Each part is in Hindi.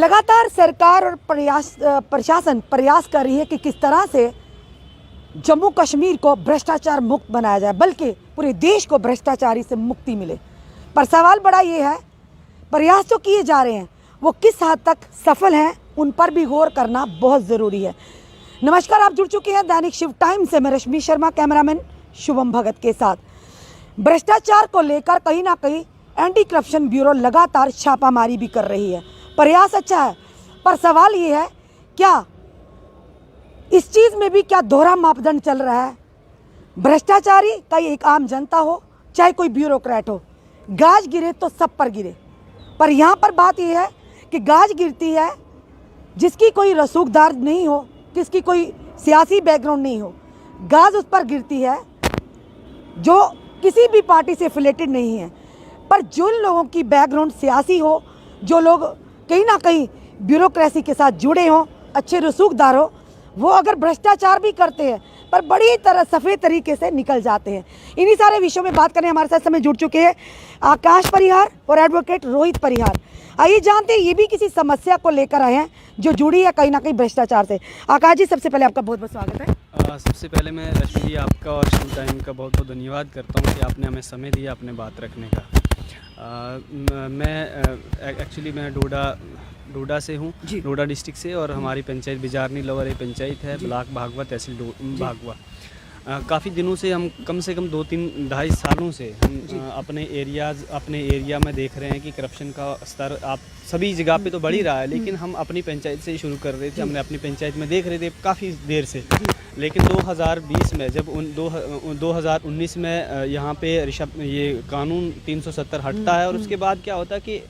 लगातार सरकार और प्रशासन प्रयास कर रही है कि किस तरह से जम्मू कश्मीर को भ्रष्टाचार मुक्त बनाया जाए, बल्कि पूरे देश को भ्रष्टाचारी से मुक्ति मिले। पर सवाल बड़ा ये है, प्रयास तो किए जा रहे हैं, वो किस हद तक सफल हैं, उन पर भी गौर करना बहुत ज़रूरी है। नमस्कार, आप जुड़ चुके हैं दैनिक शिव टाइम से। मैं रश्मि शर्मा, कैमरामैन शुभम भगत के साथ। भ्रष्टाचार को लेकर कहीं ना कहीं एंटी करप्शन ब्यूरो लगातार छापामारी भी कर रही है। प्रयास अच्छा है, पर सवाल ये है, क्या इस चीज़ में भी क्या दोहरा मापदंड चल रहा है? भ्रष्टाचारी का एक आम जनता हो, चाहे कोई ब्यूरोक्रेट हो, गाज गिरे तो सब पर गिरे। पर यहाँ पर बात यह है कि गाज गिरती है जिसकी कोई रसूखदार नहीं हो, किसकी कोई सियासी बैकग्राउंड नहीं हो। गाज उस पर गिरती है जो किसी भी पार्टी से एफिलेटेड नहीं है। पर जो लोगों की बैकग्राउंड सियासी हो, जो लोग कहीं ना कहीं ब्यूरोक्रेसी के साथ जुड़े हों, अच्छे रसूखदार हो, वो अगर भ्रष्टाचार भी करते हैं पर बड़ी तरह सफ़ेद तरीके से निकल जाते हैं। इन्हीं सारे विषयों में बात करने हमारे साथ समय जुड़ चुके हैं आकाश परिहार और एडवोकेट रोहित परिहार। आइए जानते हैं, ये भी किसी समस्या को लेकर आए हैं जो जुड़ी है कहीं ना कहीं भ्रष्टाचार से। आकाश जी, सबसे पहले आपका बहुत बहुत स्वागत है। सबसे पहले मैं रश्मि जी आपका और शिव टाइम का बहुत बहुत धन्यवाद करता हूँ कि आपने हमें समय दिया अपने बात रखने का। मैं डोडा से हूँ, डोडा डिस्ट्रिक्ट से, और हमारी पंचायत बिजारनी लोअर ये पंचायत है, ब्लॉक भागवा, तहसील भागवा। काफ़ी दिनों से हम कम से कम 2-3-2.5 सालों से हम अपने एरिया में देख रहे हैं कि करप्शन का स्तर आप सभी जगह पे तो बढ़ ही रहा है, लेकिन हम अपनी पंचायत से ही शुरू कर रहे थे। हमने अपनी पंचायत में देख रहे थे काफ़ी देर से, लेकिन 2020 में जब 2019 में यहाँ पे ये कानून 370 हटता है, और उसके बाद क्या होता है कि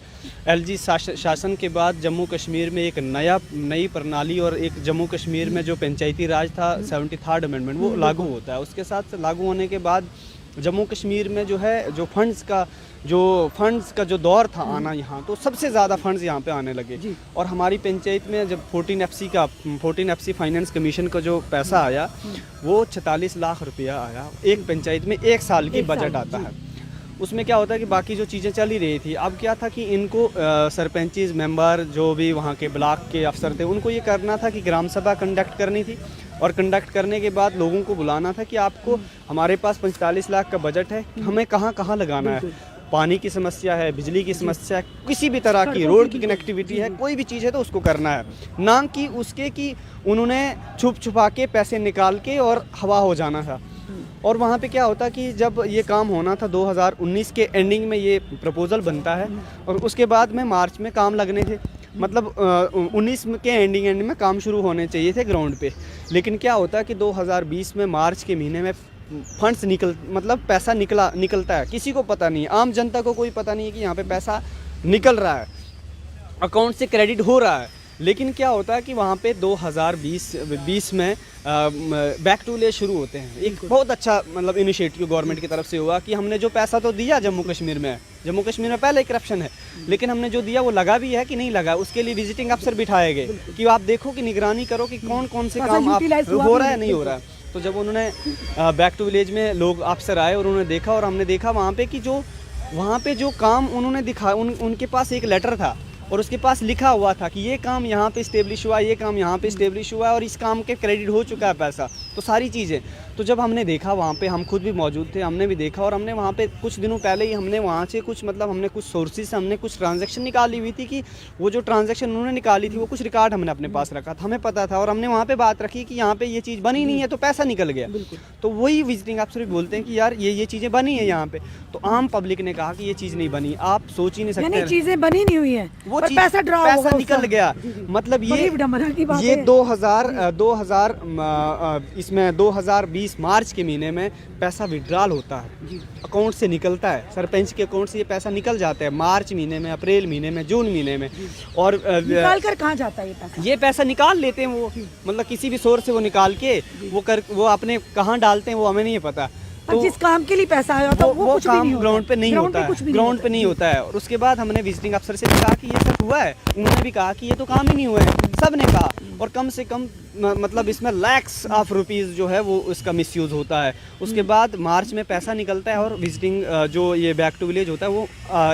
एलजी शासन के बाद जम्मू कश्मीर में एक नई प्रणाली और एक जम्मू कश्मीर में जो पंचायती राज था 73rd अमेंडमेंट वो लागू होता है। उसके साथ लागू होने के बाद जम्मू कश्मीर में जो फंड्स का जो दौर था आना यहाँ, तो सबसे ज़्यादा फंड्स यहाँ पे आने लगे। और हमारी पंचायत में जब 14FC फाइनेंस कमीशन का जो पैसा आया वो 46 लाख रुपया आया। एक पंचायत में एक साल की बजट आता है। उसमें क्या होता है कि बाकी जो चीज़ें चल ही रही थी, अब क्या था कि इनको सरपंचीज मेंबर जो भी वहाँ के ब्लॉक के अफसर थे, उनको ये करना था कि ग्राम सभा कंडक्ट करनी थी, और कंडक्ट करने के बाद लोगों को बुलाना था कि आपको हमारे पास 45 लाख का बजट है, हमें कहाँ कहाँ लगाना है। पानी की समस्या है, बिजली की समस्या है, किसी भी तरह की रोड की कनेक्टिविटी है, कोई भी चीज़ है तो उसको करना है, ना कि उसके कि उन्होंने छुपा के पैसे निकाल के और हवा हो जाना था। और वहाँ पे क्या होता कि जब ये काम होना था 2019 के एंडिंग में ये प्रपोज़ल बनता है, और उसके बाद में मार्च में काम लगने थे, मतलब 19 के एंडिंग में काम शुरू होने चाहिए थे ग्राउंड पे। लेकिन क्या होता कि 2020 में मार्च के महीने में फंड्स पैसा निकलता है, किसी को पता नहीं, आम जनता को कोई पता नहीं है कि यहाँ पे पैसा निकल रहा है, अकाउंट से क्रेडिट हो रहा है। लेकिन क्या होता है कि वहाँ पे 2020 में बैक टू विलेज शुरू होते हैं। एक बहुत अच्छा इनिशिएटिव गवर्नमेंट की तरफ से हुआ कि हमने जो पैसा तो दिया जम्मू कश्मीर में पहले करप्शन है, लेकिन हमने जो दिया वो लगा भी है कि नहीं लगा, उसके लिए विजिटिंग अफसर बिठाए गए कि आप देखो कि निगरानी करो कि कौन कौन से काम आप हो रहा है नहीं हो रहा है। तो जब उन्होंने बैक टू विलेज में लोग अफसर आए और उन्होंने देखा, और हमने देखा वहाँ पे कि वहाँ पे जो काम उन्होंने दिखा, उनके पास एक लेटर था और उसके पास लिखा हुआ था कि ये काम यहाँ पे इस्टेब्लिश हुआ, ये काम यहाँ पे इस्टेब्लिश हुआ है, और इस काम के क्रेडिट हो चुका है पैसा, तो सारी चीज़ें। तो जब हमने देखा वहाँ पे, हम खुद भी मौजूद थे, हमने भी देखा, और हमने वहाँ पे कुछ दिनों पहले ही हमने वहाँ से हमने कुछ सोर्सेज से हमने कुछ ट्रांजैक्शन निकाली हुई थी कि वो जो ट्रांजैक्शन उन्होंने निकाली थी वो कुछ रिकॉर्ड हमने अपने पास रखा था, हमें पता था, और हमने वहाँ पर बात रखी कि यहाँ पर ये चीज़ बनी नहीं है तो पैसा निकल गया। तो वही विजिटिंग अफसर भी बोलते हैं कि यार ये चीज़ें बनी है यहाँ पे। तो आम पब्लिक ने कहा कि ये चीज़ नहीं बनी, आप सोच ही नहीं सकते, चीज़ें बनी नहीं हुई है, वो पैसा निकल गया। मतलब ये 2020 मार्च के महीने में पैसा विड्रॉल होता है, अकाउंट से निकलता है, सरपंच के अकाउंट से ये पैसा निकल जाता है मार्च महीने में, अप्रैल महीने में, जून महीने में। और निकाल कर कहाँ जाता है ये पैसा निकाल लेते हैं वो, किसी भी सोर्स से वो निकाल के वो अपने कहाँ डालते हैं वो हमें नहीं पता। तो जिस काम के लिए पैसा आया था वो काम ग्राउंड पे नहीं होता है, ग्राउंड पे नहीं होता है। और उसके बाद हमने विजिटिंग अफसर से कहा कि ये सब हुआ है, उन्होंने भी कहा कि ये तो काम ही नहीं हुआ है, सब ने कहा। और कम से कम इसमें लैक्स ऑफ रुपीज़ जो है वो उसका मिसयूज़ होता है। उसके बाद मार्च में पैसा निकलता है, और विजिटिंग जो ये बैक टू विलेज होता है वो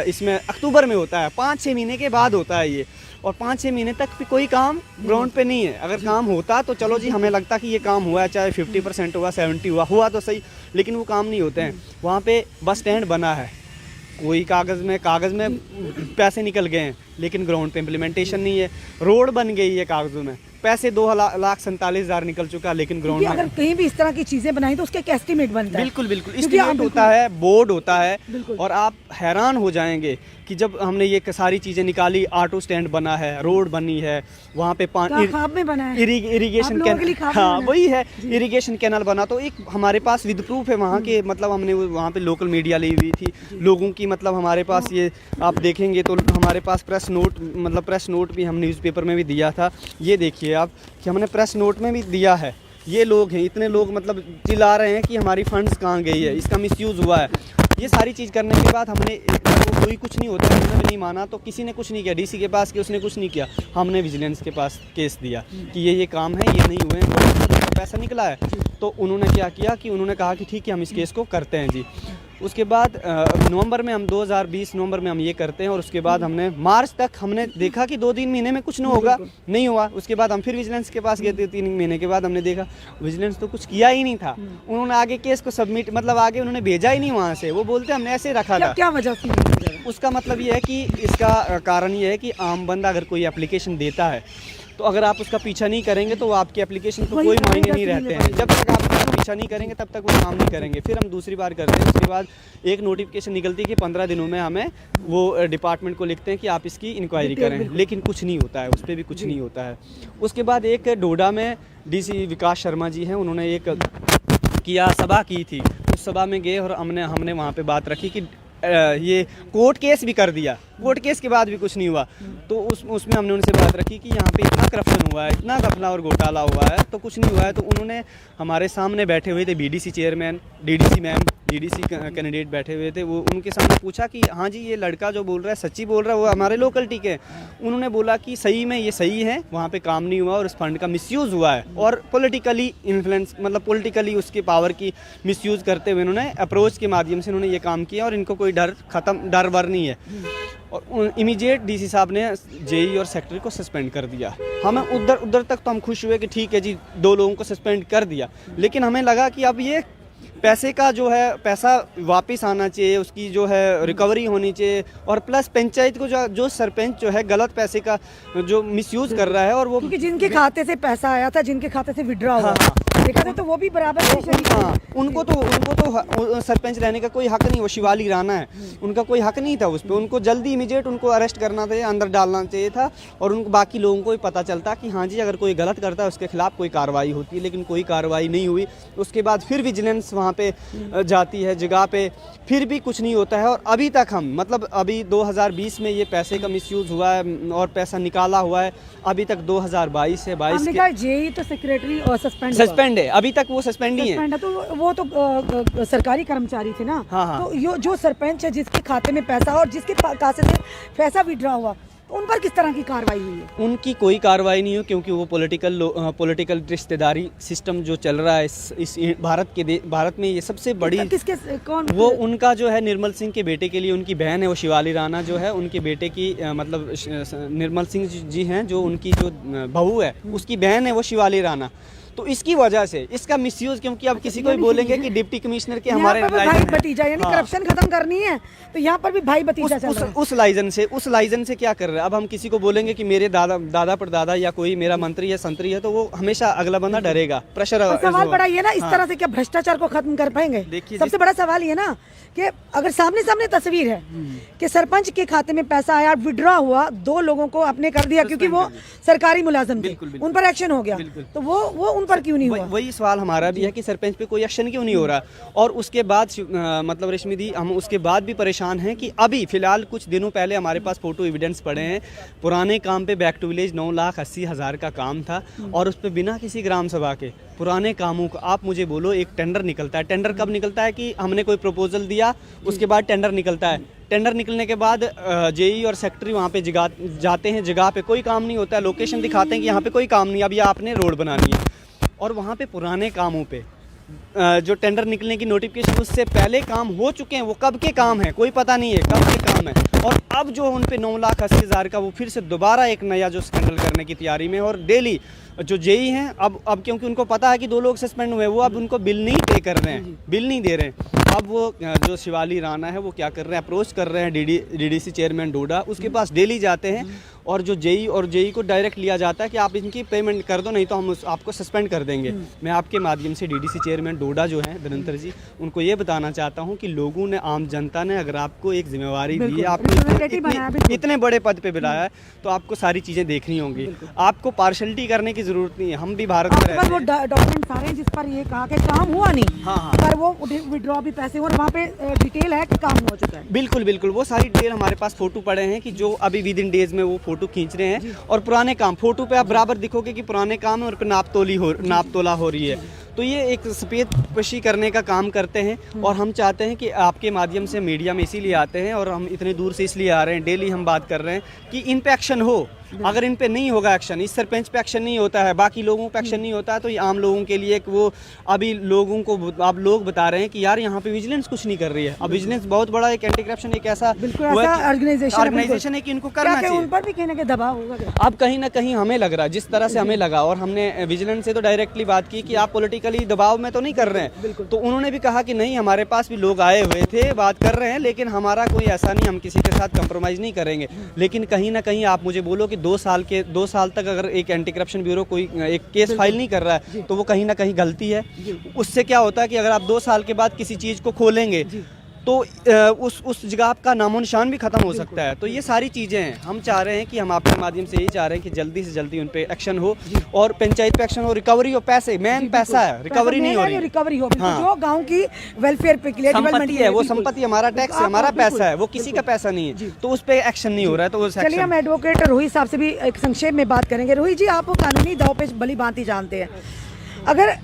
इसमें अक्टूबर में होता है, 5-6 महीने के बाद होता है ये। और 5-6 महीने तक भी कोई काम ग्राउंड पे नहीं है। अगर काम होता तो चलो जी, हमें लगता कि ये काम हुआ है, चाहे 50% हुआ, 70 हुआ तो सही, लेकिन वो काम नहीं होते हैं। वहाँ पे बस स्टैंड बना है, कोई कागज़ में पैसे निकल गए हैं, लेकिन ग्राउंड पे इम्प्लीमेंटेशन नहीं है। रोड बन गई है कागज़ों में, पैसे 2,47,000 निकल चुका, लेकिन ग्राउंड में अगर कहीं भी इस तरह की चीजें बनाई तो उसका एक एस्टीमेट बनता है। बिल्कुल एस्टीमेट होता है, बोर्ड होता है, और आप हैरान हो जाएंगे कि जब हमने ये सारी चीज़ें निकाली, ऑटो स्टैंड बना है, रोड बनी है, वहाँ पे ख्वाब में बना है, इरिगेशन कैनल, हाँ वही है, इरिगेशन कैनल बना। तो एक हमारे पास विद प्रूफ है वहाँ के, मतलब हमने वहाँ पे लोकल मीडिया ली हुई थी लोगों की, मतलब हमारे पास ये आप देखेंगे तो हमारे पास प्रेस नोट भी हम न्यूज़पेपर में भी दिया था। ये देखिए आप कि हमने प्रेस नोट में भी दिया है। ये लोग हैं, इतने लोग मतलब चिल्ला रहे हैं कि हमारी फंड्स कहाँ गई है, इसका मिसयूज़ हुआ है। ये सारी चीज़ करने के बाद हमने कोई कुछ नहीं होता, हमने भी नहीं माना, तो किसी ने कुछ नहीं किया, डीसी के पास कि उसने कुछ नहीं किया, हमने विजिलेंस के पास केस दिया कि ये काम है, ये नहीं हुए हैं, पैसा निकला है। तो उन्होंने क्या किया कि उन्होंने कहा कि ठीक है हम इस केस को करते हैं जी। उसके बाद नवंबर में हम 2020 नवंबर में हम ये करते हैं, और उसके बाद हमने मार्च तक हमने देखा कि 2-3 महीने में कुछ नहीं हुआ। उसके बाद हम फिर विजिलेंस के पास गए थे, 3 महीने के बाद हमने देखा विजिलेंस तो कुछ किया ही नहीं था। उन्होंने आगे केस को सबमिट, मतलब आगे उन्होंने भेजा ही नहीं वहाँ से, वो बोलते हमने ऐसे रखा था। क्या वजह थी? उसका मतलब ये है कि इसका कारण ये है कि आम बंदा अगर कोई एप्लीकेशन देता है तो अगर आप उसका पीछा नहीं करेंगे तो आपकी एप्लीकेशन को कोई मायने नहीं रहते हैं। जब तक आप उसका पीछा नहीं करेंगे तब तक वो काम नहीं करेंगे। फिर हम दूसरी बार करते हैं, उसके बाद एक नोटिफिकेशन निकलती है कि 15 दिनों में हमें वो डिपार्टमेंट को लिखते हैं कि आप इसकी इंक्वायरी करें, लेकिन कुछ नहीं होता है, उस पर भी कुछ नहीं होता है। उसके बाद एक डोडा में डीसी विकास शर्मा जी हैं, उन्होंने एक सभा की थी। उस सभा में गए और हमने वहाँ पर बात रखी कि ये कोर्ट केस भी कर दिया, कोर्ट केस के बाद भी कुछ नहीं हुआ। तो उसमें हमने उनसे बात रखी कि यहाँ पे इतना करप्शन हुआ है, इतना घपला और घोटाला हुआ है, तो कुछ नहीं हुआ है। तो उन्होंने हमारे सामने बैठे हुए थे BDC chairman, DDC ma'am, DDC candidate बैठे हुए थे, वो उनके सामने पूछा कि हाँ जी ये लड़का जो बोल रहा है सच्ची बोल रहा है, वो हमारे लोकलिटी के। उन्होंने बोला कि सही में ये सही है, वहाँ पे काम नहीं हुआ और उस फंड का मिसयूज़ हुआ है, और पॉलिटिकली इन्फ्लुएंस, मतलब पॉलिटिकली उसके पावर की मिसयूज़ करते हुए उन्होंने अप्रोच के माध्यम से उन्होंने ये काम किया, और इनको कोई डर वर नहीं है। और इमीडिएट डीसी साहब ने जेई और सेक्रेटरी को सस्पेंड कर दिया। हमें उधर तक तो हम खुश हुए कि ठीक है जी, 2 लोगों को सस्पेंड कर दिया, लेकिन हमें लगा कि अब ये पैसे का जो है पैसा वापस आना चाहिए, उसकी जो है रिकवरी होनी चाहिए, और प्लस पंचायत को जो सरपंच जो है गलत पैसे का जो मिसयूज कर रहा है, और वो क्योंकि जिनके खाते से पैसा आया था, जिनके खाते से विड्रॉ हुआ, देखा था, तो वो भी बराबर उनको तो सरपंच रहने का कोई हक नहीं, वो शिवाली राणा है, उनका कोई हक नहीं था उस पर। उनको जल्दी इमीडिएट उनको अरेस्ट करना चाहिए, अंदर डालना चाहिए था, और उनको बाकी लोगों को भी पता चलता कि हाँ जी अगर कोई गलत करता है उसके खिलाफ कोई कार्रवाई होती है, लेकिन कोई कार्रवाई नहीं हुई। उसके बाद फिर विजिलेंस वहाँ पे जाती है जगह पे, फिर भी कुछ नहीं होता है। और अभी तक हम, मतलब अभी 2020 में ये पैसे का मिसयूज हुआ है और पैसा निकाला हुआ है, अभी तक 2022 है, 22 के जेई तो सेक्रेटरी और सस्पेंड है, अभी तक वो सस्पेंड ही है। तो वो तो सरकारी कर्मचारी थे ना। हाँ। तो जो सरपंच है जिसके खाते में पैसा और जिसके खाते से पैसा विड्रॉ हुआ, तो उन पर किस तरह की कार्रवाई हुई है? उनकी कोई कार्रवाई नहीं हुई, क्योंकि वो पॉलिटिकल रिश्तेदारी सिस्टम जो चल रहा है इस भारत में ये सबसे बड़ी कौन वो उनका जो है निर्मल सिंह के बेटे के लिए, उनकी बहन है वो शिवाली राणा जो है, उनके बेटे की मतलब निर्मल सिंह जी हैं, जो उनकी जो बहू है उसकी बहन है वो शिवाली राणा। तो इसकी वजह से इसका मिसयूज, क्योंकि अब किसी को भी बोलेंगे कि डिप्टी कमिश्नर के हमारे भाई भतीजा, यानी करप्शन खत्म करनी है तो यहाँ पर भी भाई भतीजा चल रहा है। उस लाइजन से क्या कर रहे हैं? अब हम किसी को बोलेंगे कि मेरे दादा परदादा या कोई मेरा मंत्री या संतरी है, तो वो हमेशा अगला बंदा डरेगा, प्रेशर। सवाल बड़ा ये ना, इस तरह से क्या भ्रष्टाचार को खत्म कर पाएंगे? सबसे बड़ा सवाल ये ना कि अगर सामने तस्वीर है कि सरपंच के खाते में पैसा आया, विड्रॉ हुआ, 2 लोगों को आपने कर दिया क्योंकि वो सरकारी मुलाजिम थे, उन पर एक्शन हो गया, तो वो उन पर क्यों नहीं हुआ? वही सवाल हमारा भी है कि सरपंच पे कोई एक्शन क्यों नहीं हो रहा। और उसके बाद मतलब रेशमी दी, हम उसके बाद भी परेशान हैं कि अभी फिलहाल कुछ दिनों पहले हमारे पास फोटो एविडेंस पड़े हैं, पुराने काम पे बैक टू विलेज 9,80,000 का काम था, और उस पर बिना किसी ग्राम सभा के पुराने कामों को, आप मुझे बोलो, एक टेंडर निकलता है। टेंडर कब निकलता है कि हमने कोई प्रपोजल दिया, उसके बाद टेंडर निकलता है। टेंडर निकलने के बाद जेई और सेक्रेटरी वहाँ पे जाते हैं, जगह पे कोई काम नहीं होता है, लोकेशन दिखाते हैं कि यहाँ पे कोई काम नहीं, अब ये आपने रोड बनानी है, और वहाँ पे पुराने कामों पे जो टेंडर निकलने की नोटिफिकेशन उससे पहले काम हो चुके हैं, वो कब के काम हैं कोई पता नहीं है, कब के काम है। और अब जो उन पे 9,80,000 का वो फिर से दोबारा एक नया जो स्कैंडल करने की तैयारी में, और डेली जो जेई हैं अब क्योंकि उनको पता है कि 2 लोग सस्पेंड हुए, वो अब उनको बिल नहीं पे कर रहे हैं, बिल नहीं दे रहे हैं। अब वो जो शिवाली राणा है वो क्या कर रहे हैं, अप्रोच कर रहे हैं डीडीसी चेयरमैन डोडा, उसके पास डेली जाते हैं और जो जेई को डायरेक्ट लिया जाता है कि आप इनकी पेमेंट कर दो, नहीं तो हम आपको सस्पेंड कर देंगे। मैं आपके माध्यम से डीडीसी चेयरमैन डोडा जो हैं धनंतर जी, उनको ये बताना चाहता हूँ कि लोगों ने, आम जनता ने अगर आपको एक जिम्मेवारी दी है, आपको इतने बड़े पद पे बुलाया है, तो आपको सारी चीज़ें देखनी होंगी, आपको पार्शलिटी करने की जरूरत नहीं है। हम भी भारत में रहते हैं, वो डॉक्यूमेंट सारे जिस पर ये कहा कि काम हुआ नहीं, हाँ, पर वो विड्रॉ भी पैसे और वहाँ पे डिटेल है कि काम हो चुका है। बिल्कुल बिल्कुल, वो सारी डिटेल हमारे पास फोटो पड़े हैं कि जो अभी विद इन डेज में वो फोटो खींच रहे हैं, और पुराने काम फोटो पे आप बराबर दिखोगे कि पुराने काम है और पे नाप तोला हो रही है। तो ये एक सफेद पोशी करने का काम करते हैं, और हम चाहते हैं कि आपके माध्यम से मीडिया में इसीलिए आते हैं, और हम इतने दूर से इसलिए आ रहे हैं, डेली हम बात कर रहे हैं कि इन पे एक्शन हो। अगर इन पे नहीं होगा एक्शन, इस सरपंच पे एक्शन नहीं होता है, बाकी लोगों पे एक्शन नहीं होता है, तो ये आम लोगों के लिए एक वो, अभी लोगों को आप लोग बता रहे हैं कि यार यहाँ पे विजिलेंस कुछ नहीं कर रही है। अब विजिलेंस बहुत बड़ा एक एंटी करप्शन एक ऐसा ऑर्गेनाइजेशन है कि इनको करना चाहिए, उन पर भी कहीं ना कहीं दबाव होगा। अब कहीं ना कहीं हमें लग रहा है, जिस तरह से हमें लगा, और हमने विजिलेंस से तो डायरेक्टली बात की कि आप पॉलिटिकली दबाव में तो नहीं कर रहे हैं, तो उन्होंने भी कहा कि नहीं, हमारे पास भी लोग आए हुए थे, बात कर रहे हैं, लेकिन हमारा कोई ऐसा नहीं, हम किसी के साथ कंप्रोमाइज़ नहीं करेंगे। लेकिन कहीं ना कहीं आप मुझे बोलो कि 2 साल तक अगर एक एंटी करप्शन ब्यूरो कोई एक केस फाइल नहीं कर रहा है, तो वो कहीं ना कहीं गलती है। उससे क्या होता है कि अगर आप 2 साल के बाद किसी चीज़ को खोलेंगे तो उस जगह का नामो निशान भी खत्म हो सकता है। तो ये सारी चीज़ें हैं, हम चाह रहे हैं कि हम आपके माध्यम से यही चाह रहे हैं कि जल्दी से जल्दी उन पे एक्शन हो, और पंचायत पे एक्शन हो, रिकवरी हो, पैसे मेन पैसा है, रिकवरी नहीं हो रही, रिकवरी हो, हाँ। जो गांव की वेलफेयर पे संपत्ति है, वो संपत्ति हमारा टैक्स है, हमारा पैसा है, वो किसी का पैसा नहीं है, तो उस पे एक्शन नहीं हो रहा है। तो चलिए हम एडवोकेट रोहित साहब से भी एक संक्षेप में बात करेंगे। रोहित जी, आप कानूनी दाव पे भली भांति जानते हैं, अगर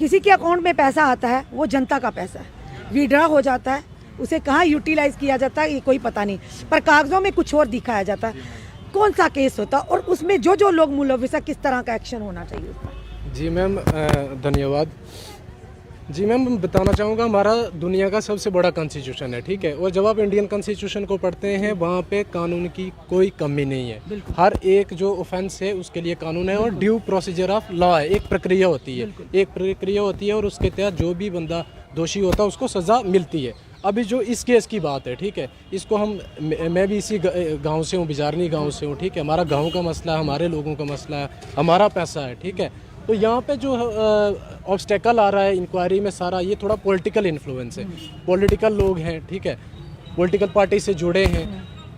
किसी के अकाउंट में पैसा आता है, वो जनता का पैसा है, विड्रॉ हो जाता है, उसे कहाँ यूटिलाइज किया जाता है ये कोई पता नहीं, पर कागजों में कुछ और दिखाया जाता है, कौन सा केस होता है, और उसमें जो लोग मुलविस है, किस तरह का एक्शन होना चाहिए उस पर? जी मैम, धन्यवाद। जी मैम, बताना चाहूँगा, हमारा दुनिया का सबसे बड़ा कॉन्स्टिट्यूशन है, ठीक है, और जब आप इंडियन कॉन्स्टिट्यूशन को पढ़ते हैं, वहाँ पे कानून की कोई कमी नहीं है। हर एक जो ऑफेंस है उसके लिए कानून है, और ड्यू प्रोसीजर ऑफ लॉ है, एक प्रक्रिया होती है, और उसके तहत जो भी बंदा दोषी होता है उसको सज़ा मिलती है। अभी जो इस केस की बात है, ठीक है, इसको मैं भी इसी गांव से हूँ, बिजारनी गांव से हूँ, ठीक है, हमारा गांव का मसला है, हमारे लोगों का मसला है, हमारा पैसा है, ठीक है। तो यहाँ पे जो ऑब्स्टेकल आ रहा है इंक्वायरी में, सारा ये थोड़ा पॉलिटिकल इन्फ्लुएंस है, पॉलिटिकल लोग हैं, ठीक है, पॉलिटिकल पार्टी से जुड़े हैं,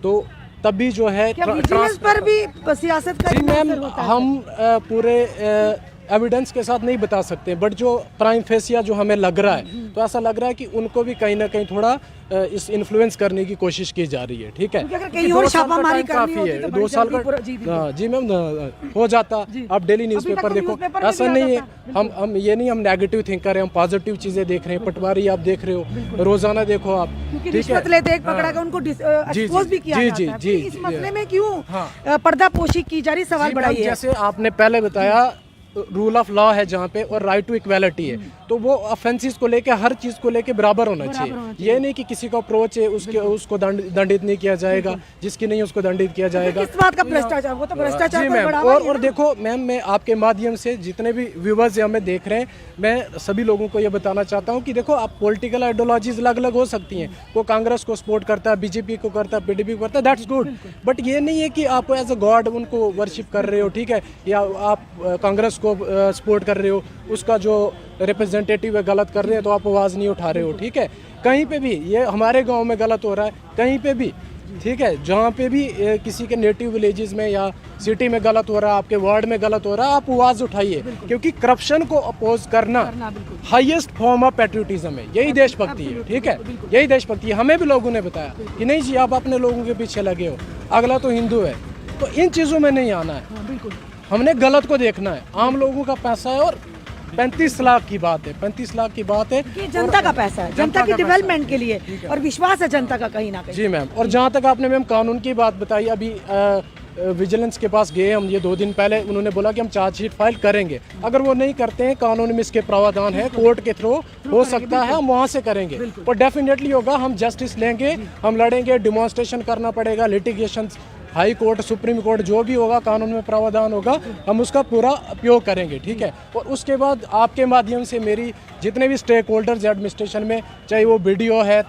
तो तभी जो है पर भी सियासत का मैम हम पूरे एविडेंस के साथ नहीं बता सकते, बट जो प्राइम फेसिया जो हमें लग रहा है, तो ऐसा लग रहा है कि उनको भी कहीं ना कहीं थोड़ा इस इन्फ्लुएंस करने की कोशिश की जा रही है, ठीक है। काफी है 2 साल का, जी मैम, हो जाता। आप डेली न्यूज़पेपर देखो, ऐसा नहीं है, हम ये नहीं हम नेगेटिव थिंकर हैं, हम पॉजिटिव चीजें देख रहे हैं, पटवारी आप देख रहे हो, रोजाना देखो आप, ठीक है। जी, इस मसले में क्यों पर्दापोशी की जा रही, सवाल बड़ा है। जैसे आपने पहले बताया, रूल ऑफ लॉ है जहाँ पे, और राइट टू इक्वालिटी है, तो वो ऑफेंसेस को लेके, हर चीज को लेके बराबर होना चाहिए। ये नहीं कि किसी का अप्रोच है उसको दंडित नहीं किया जाएगा, जिसकी नहीं उसको दंडित किया जाएगा। किस बात का भ्रष्टाचार, वो तो भ्रष्टाचार मैम, और देखो मैम, मैं आपके माध्यम से जितने भी व्यूवर्स हमें देख रहे हैं, मैं सभी लोगों को ये बताना चाहता हूँ कि देखो, आप पॉलिटिकल आइडियोलॉजीज अलग अलग हो सकती हैं, वो कांग्रेस को सपोर्ट करता है, बीजेपी को करता है, पीडीपी को करता है, दैट्स गुड, बट ये नहीं है कि आप एज अ गॉड उनको वर्शिप कर रहे हो, ठीक है, या आप कांग्रेस को सपोर्ट कर रहे हो, उसका जो रिप्रेजेंटेटिव है गलत कर रहे हैं तो आप आवाज़ नहीं उठा रहे हो, ठीक है। कहीं पे भी, ये हमारे गांव में गलत हो रहा है, कहीं पे भी, ठीक है, जहाँ पे भी किसी के नेटिव विलेजेस में या सिटी में गलत हो रहा है, आपके वार्ड में गलत हो रहा है, आप आवाज़ उठाइए, क्योंकि करप्शन को अपोज करना हाईएस्ट फॉर्म ऑफ पैट्रियोटिज्म है, यही देशभक्ति है, ठीक है, यही देशभक्ति है। हमें भी लोगों ने बताया कि नहीं जी, आप अपने लोगों के पीछे लगे हो, अगला तो हिंदू है, तो इन चीज़ों में नहीं आना है, हमने गलत को देखना है। आम लोगों का पैसा है, और 35 लाख की बात है, 35 लाख की बात है, कि जनता का पैसा है, जनता की डेवलपमेंट के लिए, और विश्वास है जनता का कहीं ना कहीं। जी मैम, और जहाँ तक आपने मैम कानून की बात बताई, अभी विजिलेंस के पास गए हम ये 2 दिन पहले, उन्होंने बोला कि हम चार्जशीट फाइल करेंगे। अगर वो नहीं करते हैं, कानून में इसके प्रावधान है, कोर्ट के थ्रू हो सकता है हम वहाँ से करेंगे, और डेफिनेटली होगा, हम जस्टिस लेंगे, हम लड़ेंगे, डिमॉन्स्ट्रेशन करना पड़ेगा, litigation, high court, supreme court, जो भी होगा कानून में प्रावधान होगा, हम उसका पूरा उपयोग करेंगे, ठीक है। और उसके बाद आपके माध्यम से मेरी जितने भी स्टेक होल्डर्स एडमिनिस्ट्रेशन में, चाहे वो BDO है,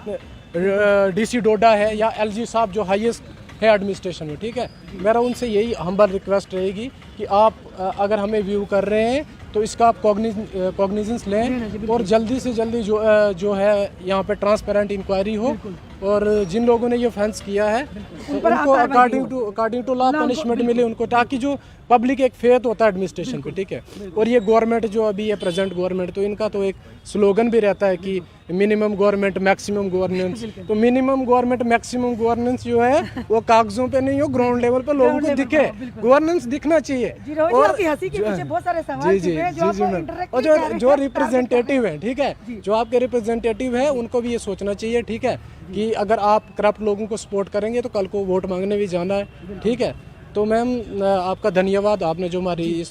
DC डोडा है, या LG साहब जो हाईएस्ट है एडमिनिस्ट्रेशन में, ठीक है, मेरा उनसे यही हम्बल रिक्वेस्ट रहेगी कि आप अगर हमें व्यू कर रहे हैं तो इसका आप कॉग्निजेंस लें, और जल्दी से जल्दी जो है यहाँ पे ट्रांसपेरेंट इंक्वायरी हो, और जिन लोगों ने ये ऑफेंस किया है उनको अकॉर्डिंग टू लॉ पनिशमेंट मिले उनको, ताकि जो पब्लिक एक फेथ होता है एडमिनिस्ट्रेशन पे, ठीक है। और ये गवर्नमेंट जो अभी है प्रेजेंट गवर्नमेंट, तो इनका तो एक स्लोगन भी रहता है कि मिनिमम गवर्नमेंट मैक्सिमम गवर्नेंस, तो मिनिमम गवर्नमेंट मैक्सिमम गवर्नेंस जो है वो कागजों पे नहीं हो, ग्राउंड लेवल पे लोगों को दिखे, गवर्नेंस दिखना चाहिए। और जो रिप्रेजेंटेटिव है, ठीक है, जो आपके रिप्रेजेंटेटिव है उनको भी ये सोचना चाहिए, ठीक है, कि अगर आप करप्ट लोगों को सपोर्ट करेंगे तो कल को वोट मांगने भी जाना है, ठीक है। तो मैम आपका धन्यवाद, आपने जो हमारी इस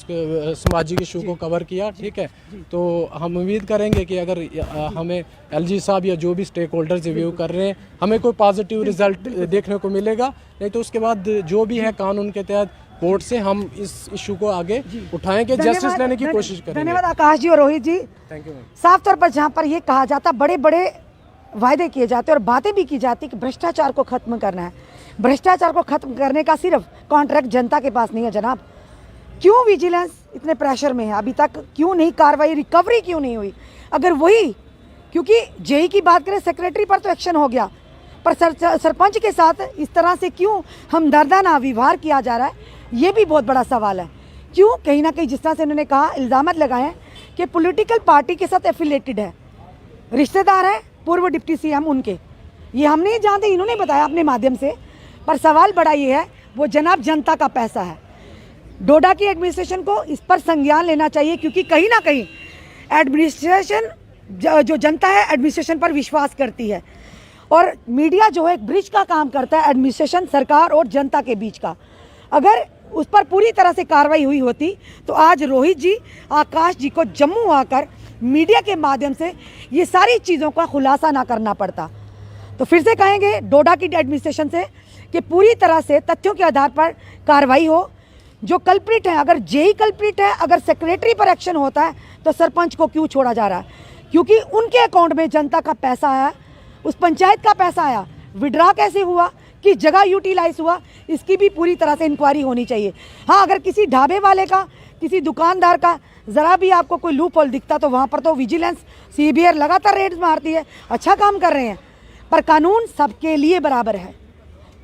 सामाजिक इशू को कवर किया, ठीक है। तो हम उम्मीद करेंगे कि अगर हमें LG साहब या जो भी स्टेक होल्डर्स रिव्यू कर रहे हैं, हमें कोई पॉजिटिव रिजल्ट देखने को मिलेगा, नहीं तो उसके बाद जो भी है कानून के तहत कोर्ट से हम इस इशू को आगे उठाएंगे, जस्टिस लेने की कोशिश करेंगे। धन्यवाद आकाश जी और रोहित जी। Thank you. साफ तौर पर जहाँ पर ये कहा जाता, बड़े बड़े वायदे किए जाते और बातें भी की जाती कि भ्रष्टाचार को खत्म करना है, भ्रष्टाचार को खत्म करने का सिर्फ कॉन्ट्रैक्ट जनता के पास नहीं है जनाब। क्यों विजिलेंस इतने प्रेशर में है, अभी तक क्यों नहीं कार्रवाई, रिकवरी क्यों नहीं हुई? अगर वही, क्योंकि जेई की बात करें, सेक्रेटरी पर तो एक्शन हो गया, पर सरपंच के साथ इस तरह से क्यों हमदर्दाना व्यवहार किया जा रहा है, ये भी बहुत बड़ा सवाल है। क्यों? कहीं ना कहीं जिस तरह से उन्होंने कहा, इल्ज़ामत लगाए कि पॉलिटिकल पार्टी के साथ एफिलेटेड है, रिश्तेदार है पूर्व डिप्टी CM उनके, ये हम नहीं जानते, इन्होंने बताया अपने माध्यम से। पर सवाल बड़ा ये है, वो जनाब जनता का पैसा है। डोडा की एडमिनिस्ट्रेशन को इस पर संज्ञान लेना चाहिए, क्योंकि कहीं ना कहीं एडमिनिस्ट्रेशन, जो जनता है एडमिनिस्ट्रेशन पर विश्वास करती है, और मीडिया जो है एक ब्रिज का काम करता है एडमिनिस्ट्रेशन, सरकार और जनता के बीच का। अगर उस पर पूरी तरह से कार्रवाई हुई होती तो आज रोहित जी, आकाश जी को जम्मू आकर मीडिया के माध्यम से ये सारी चीज़ों का खुलासा ना करना पड़ता। तो फिर से कहेंगे डोडा की एडमिनिस्ट्रेशन से कि पूरी तरह से तथ्यों के आधार पर कार्रवाई हो। जो कल्प्रिट है, अगर जेई कल्प्रिट है, अगर सेक्रेटरी पर एक्शन होता है, तो सरपंच को क्यों छोड़ा जा रहा है? क्योंकि उनके अकाउंट में जनता का पैसा आया, उस पंचायत का पैसा आया, विड्रा कैसे हुआ, किस जगह यूटिलाइज हुआ, इसकी भी पूरी तरह से इंक्वायरी होनी चाहिए। हाँ, अगर किसी ढाबे वाले का, किसी दुकानदार का ज़रा भी आपको कोई लूप होल दिखता, तो वहाँ पर तो विजिलेंस, CBR लगातार रेड्स मारती है, अच्छा काम कर रहे हैं। पर कानून सबके लिए बराबर है,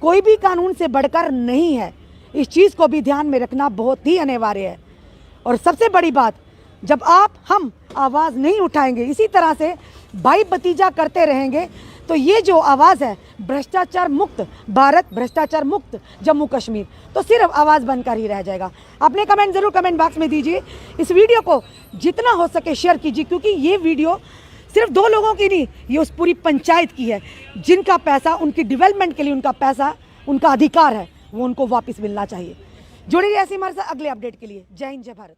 कोई भी कानून से बढ़कर नहीं है। इस चीज़ को भी ध्यान में रखना बहुत ही अनिवार्य है। और सबसे बड़ी बात, जब हम आवाज़ नहीं उठाएंगे, इसी तरह से भाई भतीजा करते रहेंगे, तो ये जो आवाज़ है भ्रष्टाचार मुक्त भारत, भ्रष्टाचार मुक्त जम्मू कश्मीर, तो सिर्फ आवाज़ बनकर ही रह जाएगा। अपने कमेंट ज़रूर कमेंट बॉक्स में दीजिए। इस वीडियो को जितना हो सके शेयर कीजिए, क्योंकि ये वीडियो सिर्फ 2 लोगों की नहीं, ये उस पूरी पंचायत की है, जिनका पैसा, उनकी डेवलपमेंट के लिए उनका पैसा, उनका अधिकार है, वो उनको वापस मिलना चाहिए। जुड़िए ऐसे हमारे साथ अगले अपडेट के लिए। जय हिंद, जय भारत।